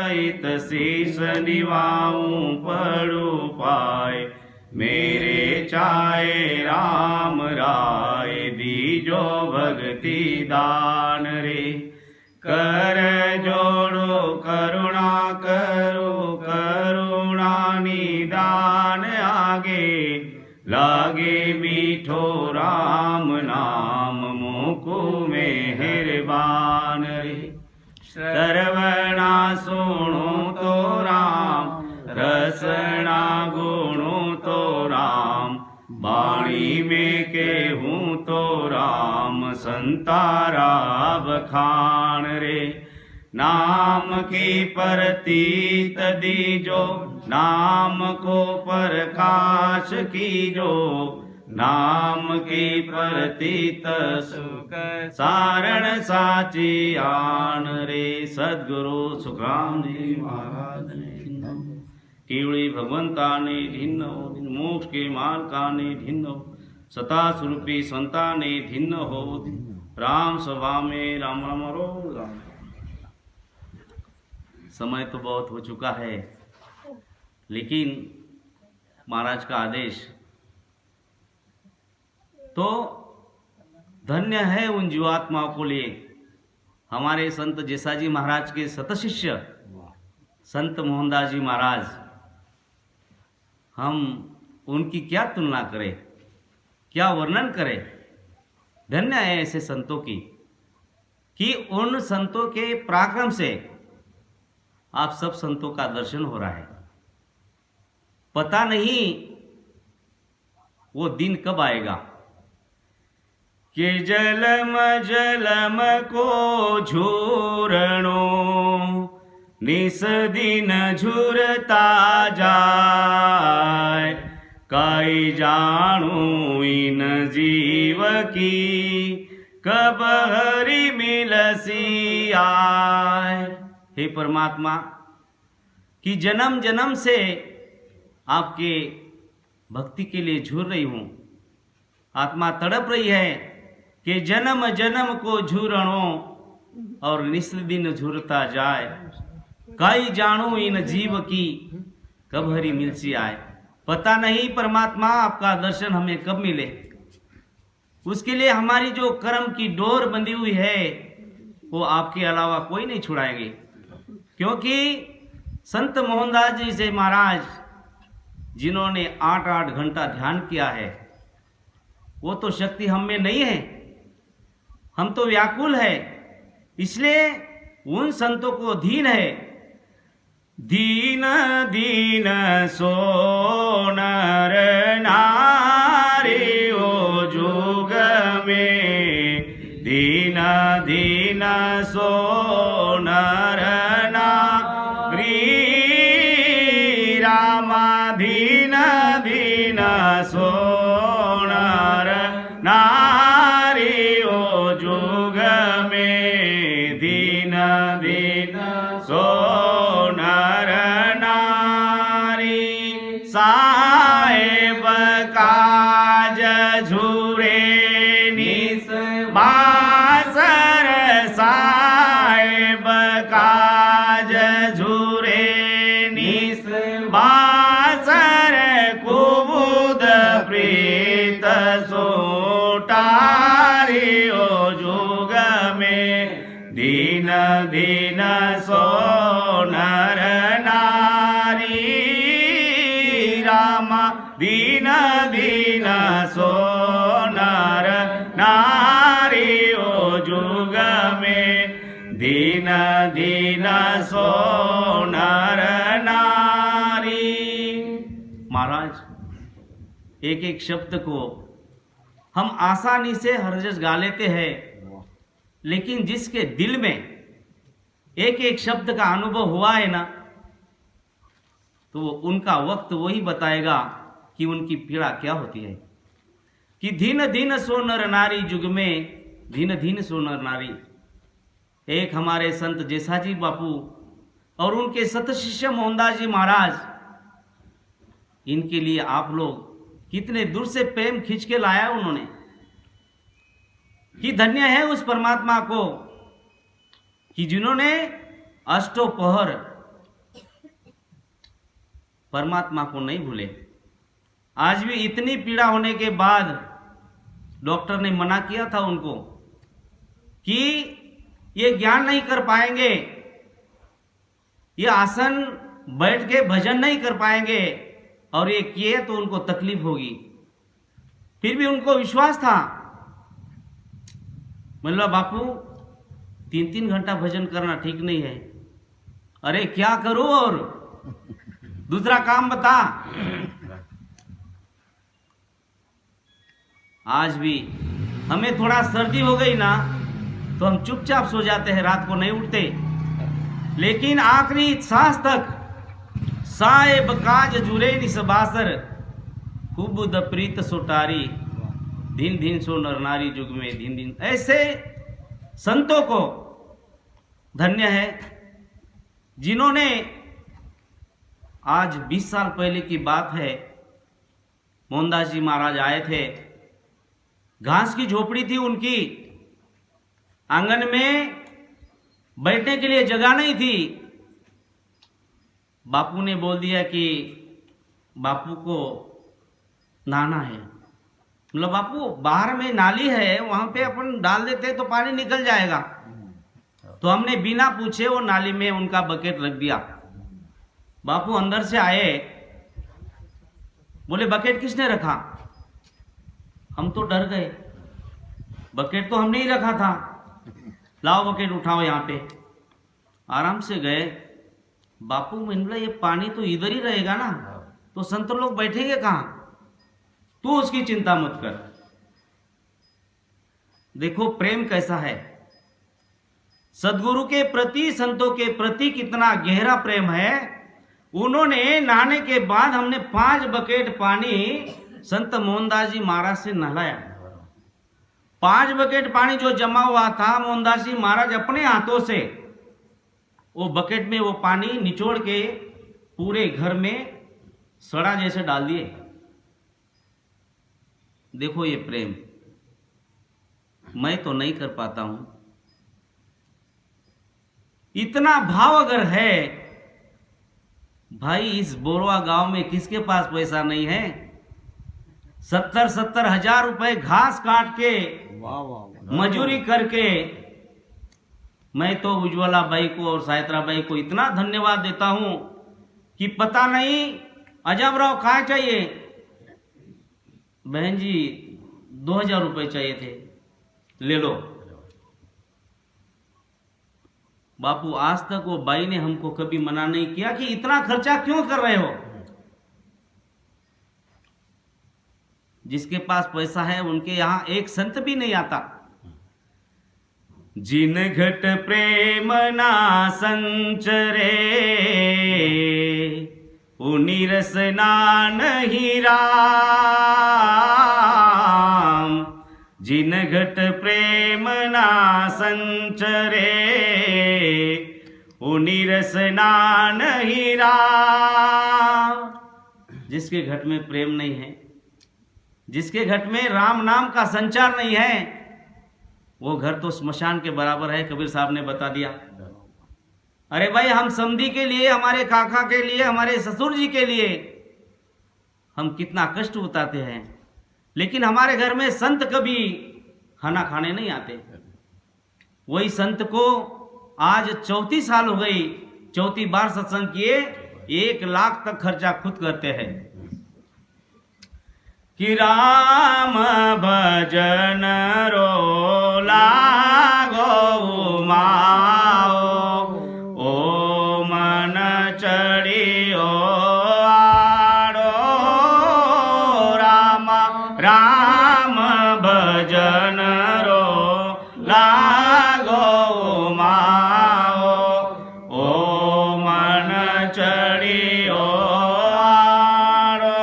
सहित शीस निभाऊं पड़ू पाए। मेरे चाहे राम राय दीजो भक्ति दान रे। कर जोड़ो करुणा करो करुणा निदान आगे। लागे मीठो राम नाम मुकु मेहरबान रे। सर्वना सुनो तो राम रसना गुणो तो राम। वाणी में केहूँ तो राम संतारा बखान रे। नाम की प्रतीत दीजो नाम को प्रकाश कीजो। नाम की प्रतीत सुख सारण साची आन रे। सद्गुरु सुखराम जी महाराज ने केवड़ी भगवंता ने धिन्न हो। मोक्ष के मार्ग का ने धिन्न हो। सता स्वरूपी संता ने धिन्न हो। राम सभा में राम राम रो राम। समय तो बहुत हो चुका है, लेकिन महाराज का आदेश तो धन्य है उन जीवात्माओं को लिए। हमारे संत जेसाजी महाराज के सतशिष्य संत मोहनदास जी महाराज, हम उनकी क्या तुलना करें, क्या वर्णन करें। धन्य है ऐसे संतों की कि उन संतों के पराक्रम से आप सब संतों का दर्शन हो रहा है। पता नहीं वो दिन कब आएगा कि जलम जलम को झूरणो निस दिन झुरता जाए। काई जानू इन जीव की कब हरि मिलसी आए। हे परमात्मा, कि जन्म जन्म से आपके भक्ति के लिए झूर रही हूँ। आत्मा तड़प रही है कि जन्म जन्म को झूरणो और निस दिन झूरता जाए। काई जानू इन जीव की कब हरि मिलसी आए। पता नहीं परमात्मा आपका दर्शन हमें कब मिले। उसके लिए हमारी जो कर्म की डोर बंधी हुई है वो आपके अलावा कोई नहीं छुड़ाएंगे। क्योंकि संत मोहनदास जी से महाराज जिन्होंने 8-8 घंटा ध्यान किया है, वो तो शक्ति हम में नहीं है। हम तो व्याकुल है। इसलिए उन संतों को दीन है। दीन दीन सो नर नारी ओ जुग में। दीन दीन सो नर नारी रामा। दीन दीन सो नर नारी ओ जुग में। दीन दीन सो नर नारी। साहेब काज झूरे निस बासर। साहेब काज झूरे निस बासर। कुबुद प्रीत सोटारी ओ जुग में। दीन दीन सो नर नारी रामा। दीन दीन सो नर नारी ओ जुग में। दीन दीन सो नर नारी। महाराज, एक एक शब्द को हम आसानी से हर जगह गा लेते हैं, लेकिन जिसके दिल में एक एक शब्द का अनुभव हुआ है ना, तो वो उनका वक्त वही बताएगा कि उनकी पीड़ा क्या होती है। कि धीन धीन सो नर नारी जुग में। धीन धीन सो नर नारी। एक हमारे संत जेसाजी बापू और उनके सतशिष्य मोहनदास जी महाराज, इनके लिए आप लोग कितने दूर से प्रेम खींच के लाया उन्होंने। कि धन्य है उस परमात्मा को कि जिन्होंने अष्टों पहर परमात्मा को नहीं भूले। आज भी इतनी पीड़ा होने के बाद डॉक्टर ने मना किया था उनको कि ये ज्ञान नहीं कर पाएंगे, ये आसन बैठ के भजन नहीं कर पाएंगे, और ये किए तो उनको तकलीफ होगी। फिर भी उनको विश्वास था। मतलब बापू 3-3 घंटा भजन करना ठीक नहीं है। अरे क्या करूं और दूसरा काम बता। आज भी हमें थोड़ा सर्दी हो गई ना तो हम चुपचाप सो जाते हैं, रात को नहीं उठते, लेकिन आखिरी सांस तक साहेब काज जुरे निसबासर खूब द प्रीत सोटारी दिन दिन सो नर नारी जुग में दिन दिन। ऐसे संतों को धन्य है जिन्होंने, आज 20 साल पहले की बात है, मोहनदास जी महाराज आए थे, घास की झोपड़ी थी उनकी, आंगन में बैठने के लिए जगह नहीं थी। बापू ने बोल दिया कि बापू को नहाना है। मतलब बापू बाहर में नाली है, वहां पे अपन डाल देते तो पानी निकल जाएगा। तो हमने बिना पूछे वो नाली में उनका बकेट रख दिया। बापू अंदर से आए, बोले बकेट किसने रखा? हम तो डर गए, बकेट तो हमने ही रखा था, लाओ बकेट उठाओ यहाँ पे। आराम से गए। बापू मैंने बोला ये पानी तो इधर ही रहेगा ना, तो संत लोग बैठेंगे कहाँ? तू उसकी चिंता मत कर। देखो प्रेम कैसा है, सदगुरु के प्रति, संतों के प्रति कितना गहरा प्रेम है। उन्होंने नहाने के बाद हमने 5 बकेट पानी संत मोहनदास जी महाराज से नहलाया। 5 बकेट पानी जो जमा हुआ था, मोहनदास जी महाराज अपने हाथों से वो बकेट में वो पानी निचोड़ के पूरे घर में सड़ा जैसे डाल दिए। देखो ये प्रेम मैं तो नहीं कर पाता हूं। इतना भाव अगर है भाई, इस बोरवा गांव में किसके पास पैसा नहीं है? 70-70 हजार रुपए घास काट के मजूरी करके मैं तो उज्ज्वला बाई को और सायत्रा बाई को इतना धन्यवाद देता हूं कि पता नहीं अजबराव कहाँ चाहिए। बहन जी 2000 रुपए चाहिए थे, ले लो। बापू आज तक वो बाई ने हमको कभी मना नहीं किया कि इतना खर्चा क्यों कर रहे हो। जिसके पास पैसा है उनके यहां एक संत भी नहीं आता। जिन घट प्रेम ना संचरे उनी रसना नहीं राम। जिन घट प्रेम ना संचरे उनी रसना नहीं राम। जिसके घट में प्रेम नहीं है, जिसके घट में राम नाम का संचार नहीं है, वो घर तो स्मशान के बराबर है। कबीर साहब ने बता दिया। अरे भाई हम समधी के लिए, हमारे काका के लिए, हमारे ससुर जी के लिए हम कितना कष्ट उठाते हैं, लेकिन हमारे घर में संत कभी खाना खाने नहीं आते। वही संत को आज 34 साल हो गई, 34 बार सत्संग किए, 1 लाख तक खर्चा खुद करते हैं। कि राम भजन रो लागो माओ, ओ मन चढ़ियो आड़ो राम। राम भजन रो लागो माओ, ओ मन चढ़ियो आड़ो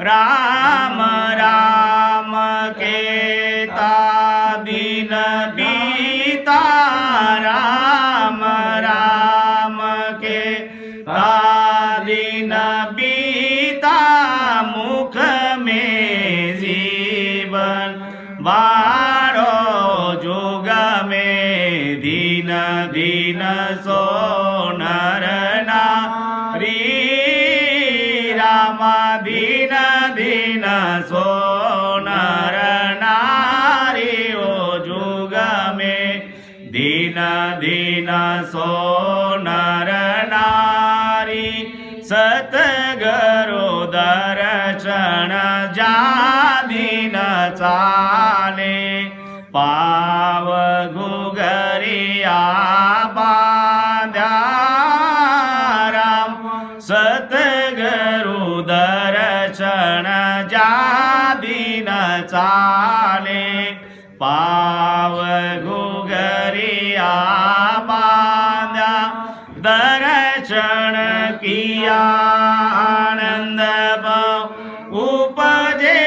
राम। राम के ता दिन बीता, राम राम के ता दिन बीता, मुख में जीवन बारो जोग में दीन दीन सो नर नारी सो नर नारी सतगुरु दर्शन जादीन चाले पाव घुगरिया बांध्या राम सतगुरु दर्शन जादीन चाले पाव घुगरिया बांध्या दर्शन किया आनंद उपजे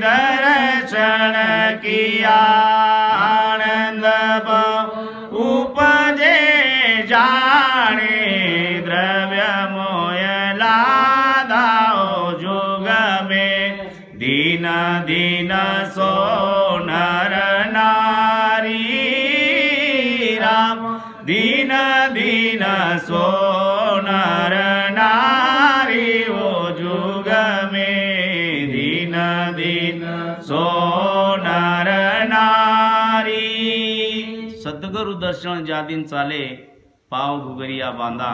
दर्शन किया आनंद उपजे जाने द्रव्य मोय लादाओ जुग में दीन दीन सो नर नारी राम दीन दीन सो नर नारी वो जुग में दीन दीन सो नर नारी सद्गुरु दर्शन जादीन चाले पाव घुगरिया बांधा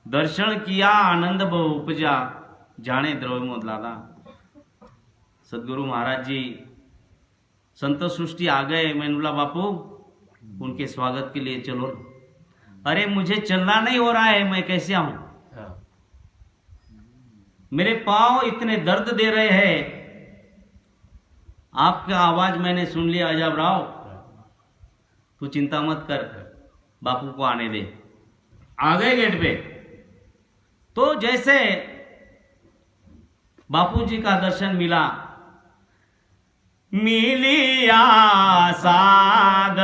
दर्शन किया आनंद बहु उपजा जाने द्रव्य मोद लादा। सदगुरु महाराज जी संत सृष्टि आ गए। मैंने बोला बापू उनके स्वागत के लिए चलो। अरे मुझे चलना नहीं हो रहा है, मैं कैसे आऊं? मेरे पांव इतने दर्द दे रहे हैं। आपका आवाज मैंने सुन लिया अजब राव, तू चिंता मत कर, बापू को आने दे। आ गए गेट पे तो जैसे बापू जी का दर्शन मिला, मिलिया साध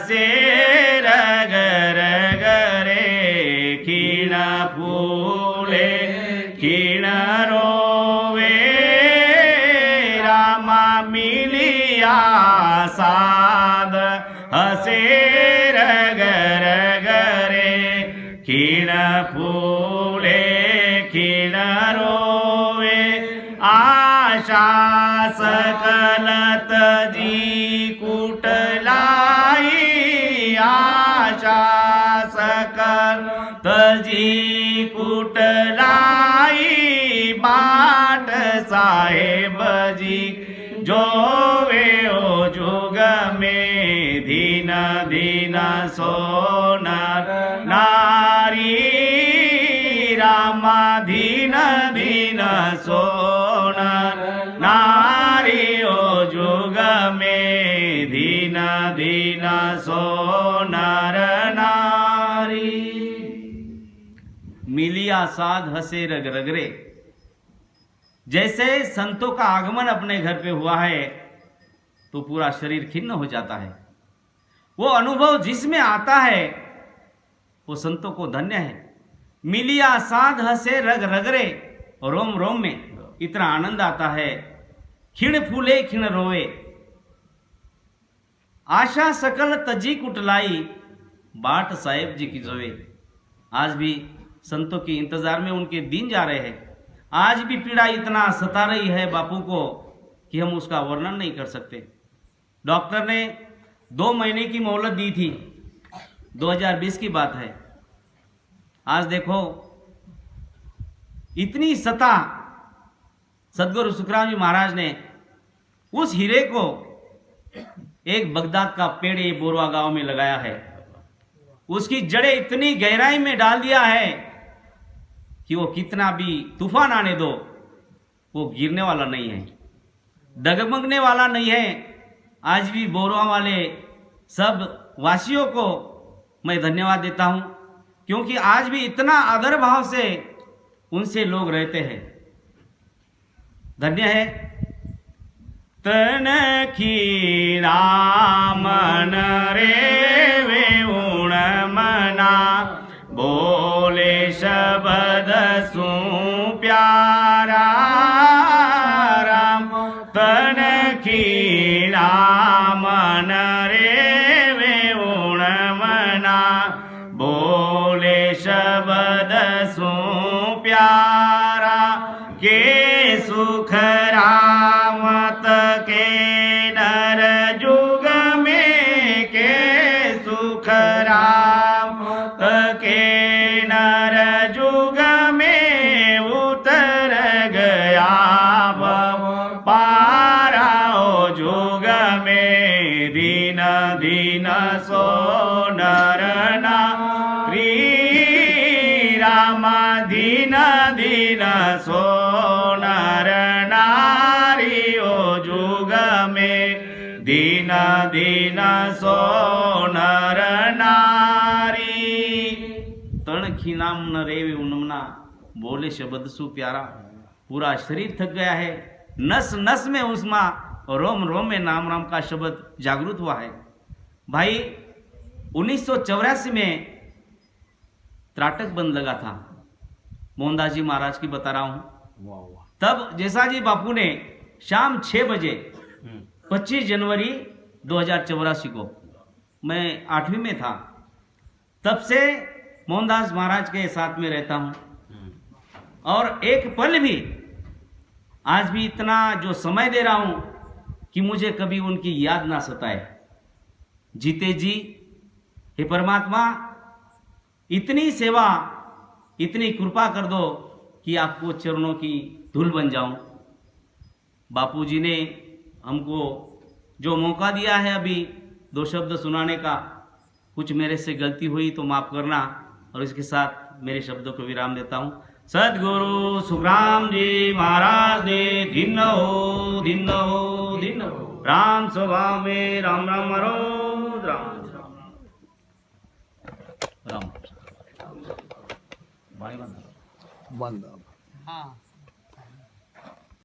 से रग रग रे खीण फूले खीण रोवे रामा मिलिया साध हसे रग रग रे खीण फूले खीण रोवे आशा सकलत जी कुटलाई आशा सकलत जी कुटलाई बाट साहेब जी जोवे ओ जुग में दीन दीन सो नर नारी रामा दीन दीन सो नर नारी ओ जुग में दीन दीन सो नर नारी। मिलिया साध हसे रग रगरे। जैसे संतों का आगमन अपने घर पे हुआ है तो पूरा शरीर खिन्न हो जाता है। वो अनुभव जिसमें आता है वो संतों को धन्य है। मिलिया साध हसे रग रगरे, रोम रोम में इतना आनंद आता है। खिण फूले खिण रोवे, आशा सकल तजी कुटलाई बाट साहेब जी की जोवे। आज भी संतों के इंतजार में उनके दिन जा रहे हैं। आज भी पीड़ा इतना सता रही है बापू को कि हम उसका वर्णन नहीं कर सकते। डॉक्टर ने 2 महीने की मोहलत दी थी, 2020 की बात है। आज देखो इतनी सता सदगुरु सुखराम जी महाराज ने उस हीरे को एक बगदाद का पेड़ ये बोरवा गांव में लगाया है। उसकी जड़ें इतनी गहराई में डाल दिया है कि वो कितना भी तूफान आने दो वो गिरने वाला नहीं है, डगमगने वाला नहीं है। आज भी बोरवा वाले सब वासियों को मैं धन्यवाद देता हूं क्योंकि आज भी इतना आदर भाव से उनसे लोग रहते हैं। धन्य है। तन खीणा मन रे वे उण मना बोले शब्द सु प्यारा राम। तन खीणा मन रे वे उण मना बोले शब्द सु प्यारा। के सुख रामत के नर जुग में के सुख राम रामा दीन दीन सो नर नारी ओ जुग में दीन दीन सो नर नारी तणखी नाम न रेवे उन्मना बोले शब्द सु प्यारा पूरा शरीर थक गया है नस नस में उसमा रोम रोम में नाम राम का शब्द जागृत हुआ है। भाई 1984 में त्राटक बंद लगा था मोहनदास जी महाराज की बता रहा हूं। तब जैसाजी बापू ने शाम 6 बजे 25 जनवरी 2084 को मैं 8वीं में था तब से मोहनदास महाराज के साथ में रहता हूं और एक पल भी आज भी इतना जो समय दे रहा हूं कि मुझे कभी उनकी याद ना सताए। जीते जी हे परमात्मा इतनी सेवा इतनी कृपा कर दो कि आपको चरणों की धूल बन जाऊं। बापूजी ने हमको जो मौका दिया है अभी 2 शब्द सुनाने का, कुछ मेरे से गलती हुई तो माफ करना और इसके साथ मेरे शब्दों को विराम देता हूं। सदगुरु सुखराम जी महाराज ने दिन हो दिन हो दिन हो राम स्वभाव में राम राम रो राम राम बंद। हाँ